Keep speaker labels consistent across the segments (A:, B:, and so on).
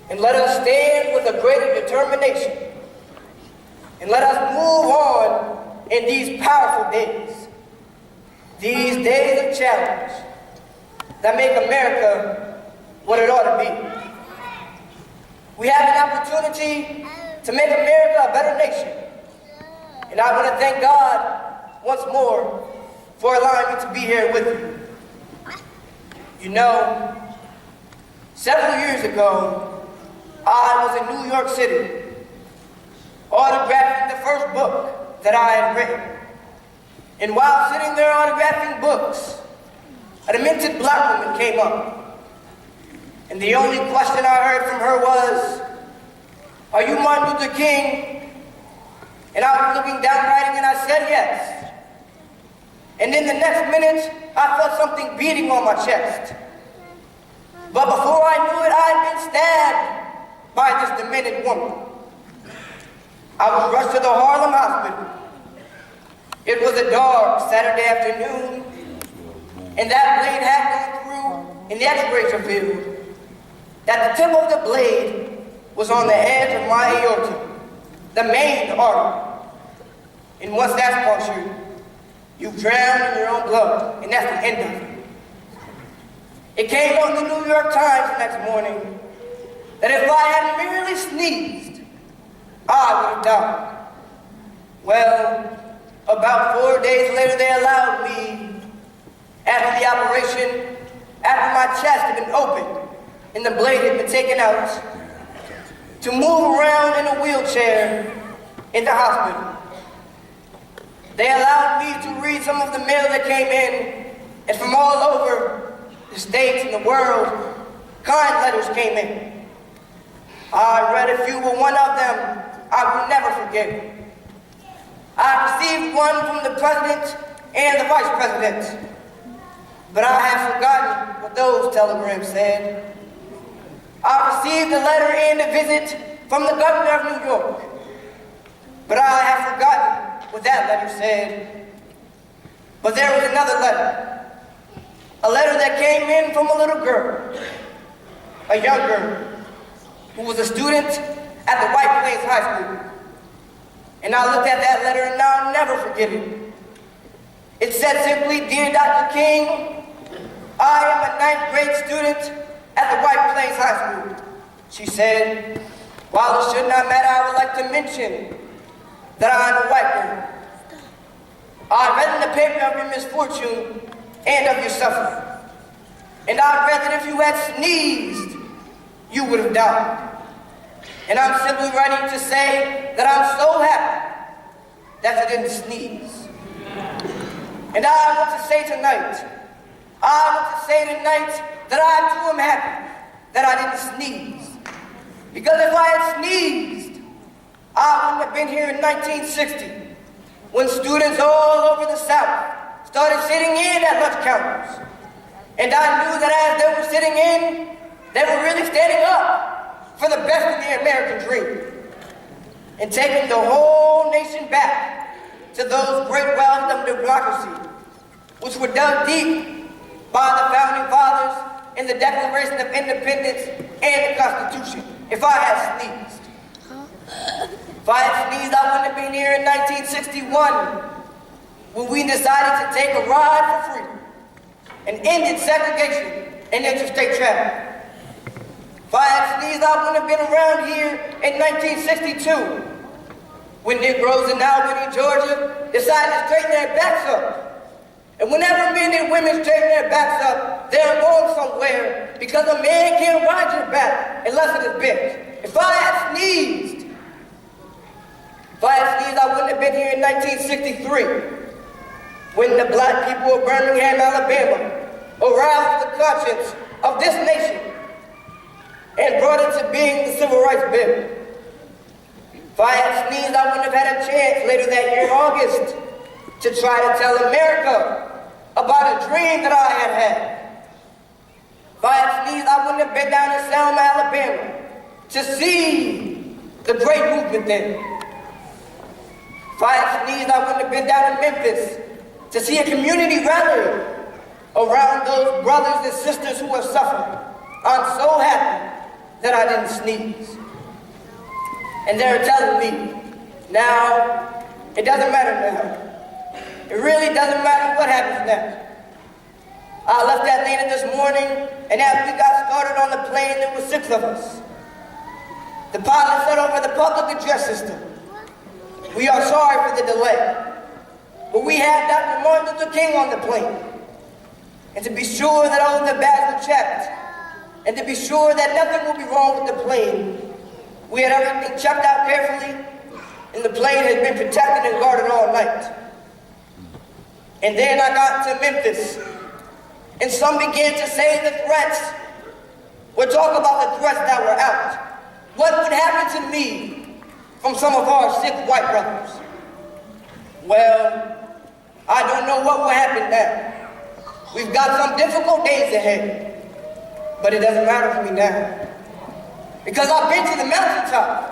A: And let us stand with a greater determination. And let us move on in these powerful days. These days of challenge that make America what it ought to be. We have an opportunity to make America a better nation. And I want to thank God once more for allowing me to be here with you. You know, several years ago, I was in New York City, autographing the first book that I had written. And while sitting there autographing books, a demented black woman came up. And the only question I heard from her was, "Are you Martin Luther King?" And I was looking down writing and I said yes. And in the next minute, I felt something beating on my chest. But before I knew it, I had been stabbed by this demented woman. I was rushed to the Harlem hospital. It was a dark Saturday afternoon, and that blade had gone through, and the x-rays revealed that the tip of the blade was on the edge of my aorta, the main artery. And once that's punctured, you've drowned in your own blood, and that's the end of it. It came on the New York Times the next morning that if I had merely sneezed, I would have died. Well, about 4 days later, they allowed me, after the operation, after my chest had been opened and the blade had been taken out, to move around in a wheelchair in the hospital. They allowed me to read some of the mail that came in, and from all over the states and the world, kind letters came in. I read a few, but one of them I will never forget. I received one from the president and the vice president, but I have forgotten what those telegrams said. I received a letter and a visit from the governor of New York, but I have forgotten what that letter said. But there was another letter, a letter that came in from a little girl, a young girl, who was a student at the White Plains High School. And I looked at that letter and I'll never forget it. It said simply, "Dear Dr. King, I am a 9th grade student at the White Plains High School." She said, "While it should not matter, I would like to mention that I am a white girl. I read in the paper of your misfortune and of your suffering. And I read that if you had sneezed, you would have died. And I'm simply writing to say that I'm so happy that you didn't sneeze." And I want to say tonight that I too am happy that I didn't sneeze. Because if I had sneezed, I wouldn't have been here in 1960 when students all over the South started sitting in at lunch counters. And I knew that as they were sitting in, they were really standing up for the best of the American dream and taking the whole nation back to those great wells of democracy, which were dug deep by the founding fathers in the Declaration of Independence and the Constitution. If I had sneezed, I wouldn't have been here in 1961 when we decided to take a ride for freedom and ended segregation and interstate travel. If I had sneezed, I wouldn't have been around here in 1962 when Negroes in Albany, Georgia decided to straighten their backs up. And whenever men and women straighten their backs up, they're going somewhere because a man can't ride your back unless it is bent. If I had sneezed, I wouldn't have been here in 1963 when the black people of Birmingham, Alabama aroused the conscience of this nation and brought into being the Civil Rights Bill. If I had sneezed, I wouldn't have had a chance later that year in August to try to tell America about a dream that I had had. If I had sneezed, I wouldn't have been down in Selma, Alabama to see the great movement there. If I had sneezed, I wouldn't have been down in Memphis to see a community rally around those brothers and sisters who have suffered. I'm so happy that I didn't sneeze. And they're telling me, now, it doesn't matter now. It really doesn't matter what happens next. I left Atlanta this morning, and as we got started on the plane, there were 6 of us. The pilot said over the public address system, "We are sorry for the delay, but we had Dr. Martin Luther King on the plane. And to be sure that all of the bags were checked, and to be sure that nothing will be wrong with the plane, we had everything checked out carefully, and the plane had been protected and guarded all night. And then I got to Memphis, and some began to say the threats. We'll talk about the threats that were out. What would happen to me from some of our sick white brothers? Well, I don't know what will happen now. We've got some difficult days ahead, but it doesn't matter for me now. Because I've been to the mountaintop,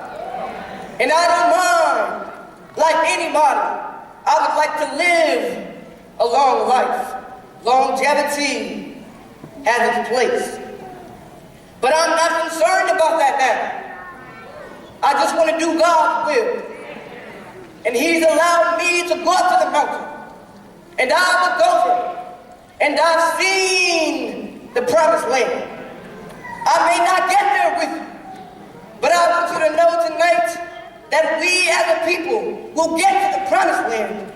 A: and I don't mind. Like anybody, I would like to live a long life. Longevity has its place. But I'm not concerned about that now. I just want to do God's will. And He's allowed me to go up to the mountain. And I will go for it. And I've seen the promised land. I may not get there with you, but I want you to know tonight that we as a people will get to the promised land.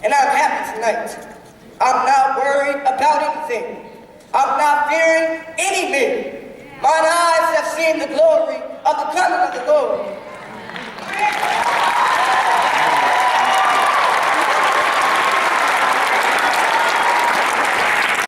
A: And I'm happy tonight. I'm not worried about anything. I'm not fearing any man. Mine eyes have seen the glory of the coming of the Lord.